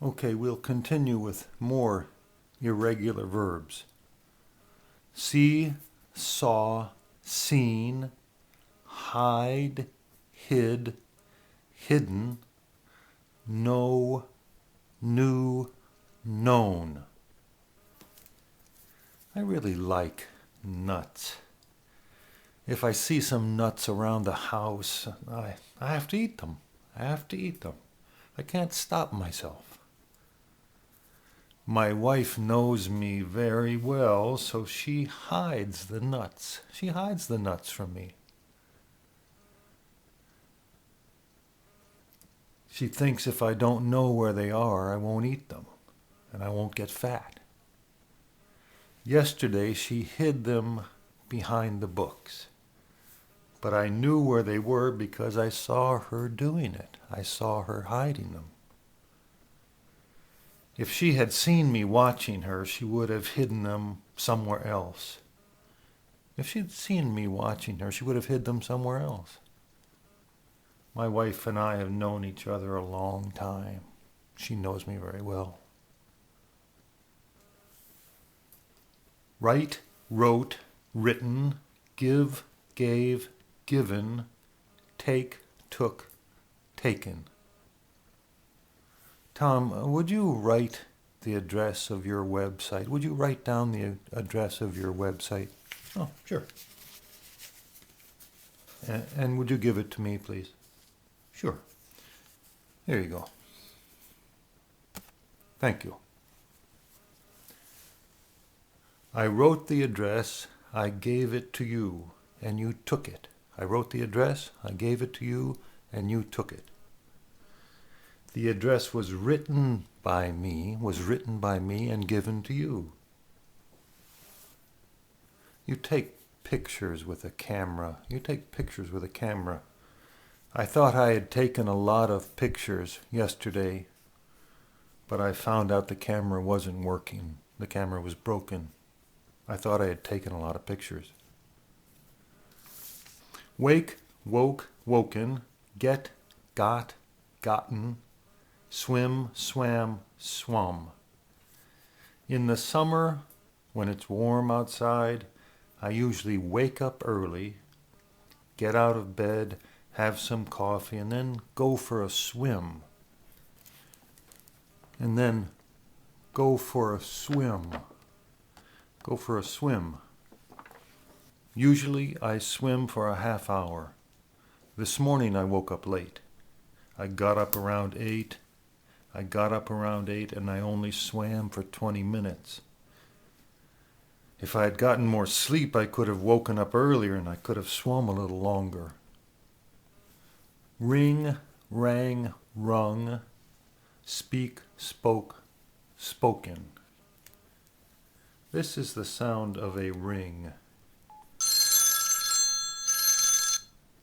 Okay, we'll continue with more irregular verbs. See, saw, seen, hide, hid, hidden, know, knew, known. I really like nuts. If I see some nuts around the house, I have to eat them. I have to eat them. I can't stop myself. My wife knows me very well, so she hides the nuts. She hides the nuts from me. She thinks if I don't know where they are, I won't eat them, and I won't get fat. Yesterday, she hid them behind the books. But I knew where they were because I saw her doing it. I saw her hiding them. If she had seen me watching her, she would have hidden them somewhere else. If she'd seen me watching her, she would have hid them somewhere else. My wife and I have known each other a long time. She knows me very well. Write, wrote, written, give, gave, given, take, took, taken. Tom, would you write the address of your website? Would you write down the address of your website? Oh, sure. And would you give it to me, please? Sure. There you go. Thank you. I wrote the address, I gave it to you, and you took it. I wrote the address, I gave it to you, and you took it. The address was written by me and given to you. You take pictures with a camera. I thought I had taken a lot of pictures yesterday, but I found out the camera wasn't working. The camera was broken. I thought I had taken a lot of pictures. Wake, woke, woken, get, got, gotten, swim, swam, swum. In the summer, when it's warm outside, I usually wake up early, get out of bed, have some coffee, and then go for a swim. Go for a swim. Usually I swim for a half hour. This morning I woke up late. I got up around 8 and I only swam for 20 minutes. If I had gotten more sleep, I could have woken up earlier and I could have swum a little longer. Ring, rang, rung, speak, spoke, spoken. This is the sound of a ring.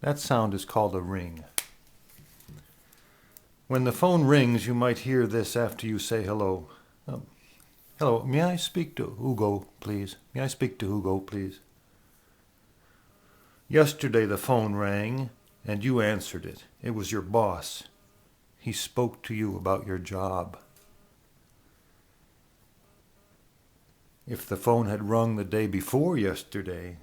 That sound is called a ring. When the phone rings, you might hear this after you say hello. Hello, may I speak to Hugo, please? Yesterday the phone rang and you answered it. It was your boss. He spoke to you about your job. If the phone had rung the day before yesterday,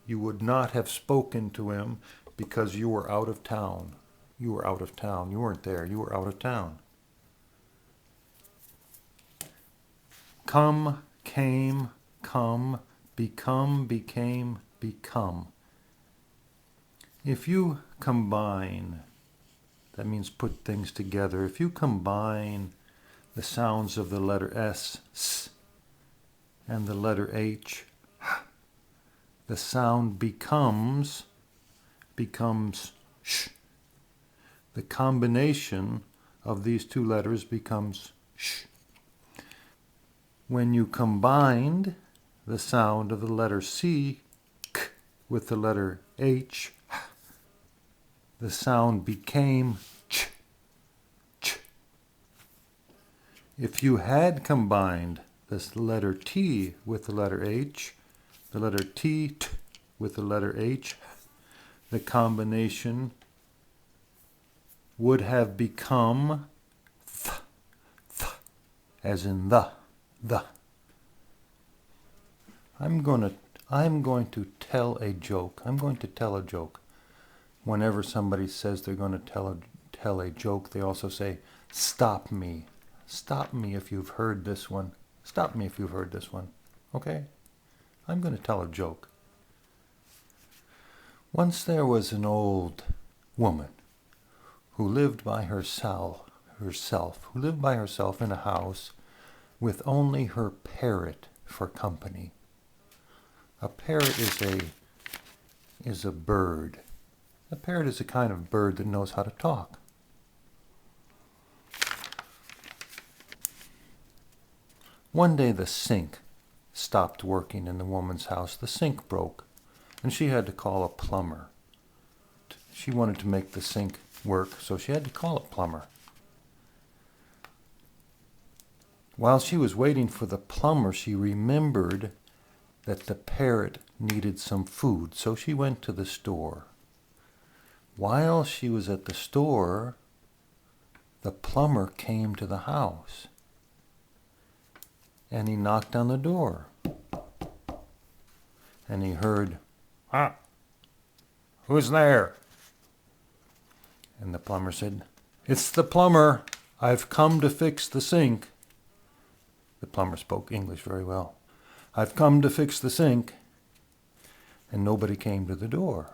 you would not have spoken to him because you were out of town. You weren't there. You were out of town. Come, came, come, become, became, become. If you combine, that means put things together. If you combine the sounds of the letter S, and the letter H, the sound becomes sh. The combination of these two letters becomes sh. When you combined the sound of the letter C, k, with the letter H, the sound became ch, ch. If you had combined this letter T with the letter H, the letter T, t with the letter H, the combination would have become th, as in the. I'm going to tell a joke. I'm going to tell a joke. Whenever somebody says they're going to tell a joke, they also say, stop me. Stop me if you've heard this one. Stop me if you've heard this one. Okay? I'm going to tell a joke. Once there was an old woman who lived by herself in a house with only her parrot for company. A parrot is a bird. A parrot is a kind of bird that knows how to talk. One day the sink stopped working in the woman's house. The sink broke, and she had to call a plumber. She wanted to make the sink work, so she had to call a plumber. While she was waiting for the plumber, she remembered that the parrot needed some food, so she went to the store. While she was at the store, the plumber came to the house, and he knocked on the door, and he heard, who's there? And the plumber said, it's the plumber. I've come to fix the sink. The plumber spoke English very well. I've come to fix the sink. And nobody came to the door.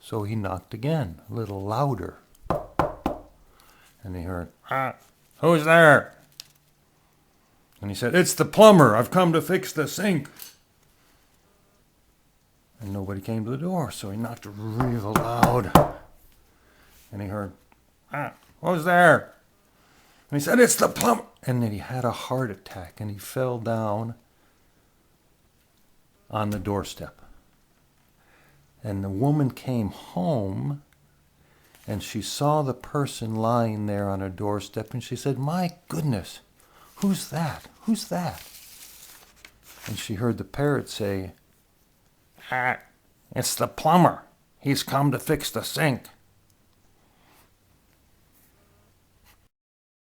So he knocked again, a little louder. And he heard, who's there? And he said, it's the plumber. I've come to fix the sink. And nobody came to the door, so he knocked real loud. And he heard, who's there? And he said, it's the plumber. And then he had a heart attack, and he fell down on the doorstep. And the woman came home, and she saw the person lying there on her doorstep, and she said, my goodness, who's that? Who's that? And she heard the parrot say, it's the plumber. He's come to fix the sink.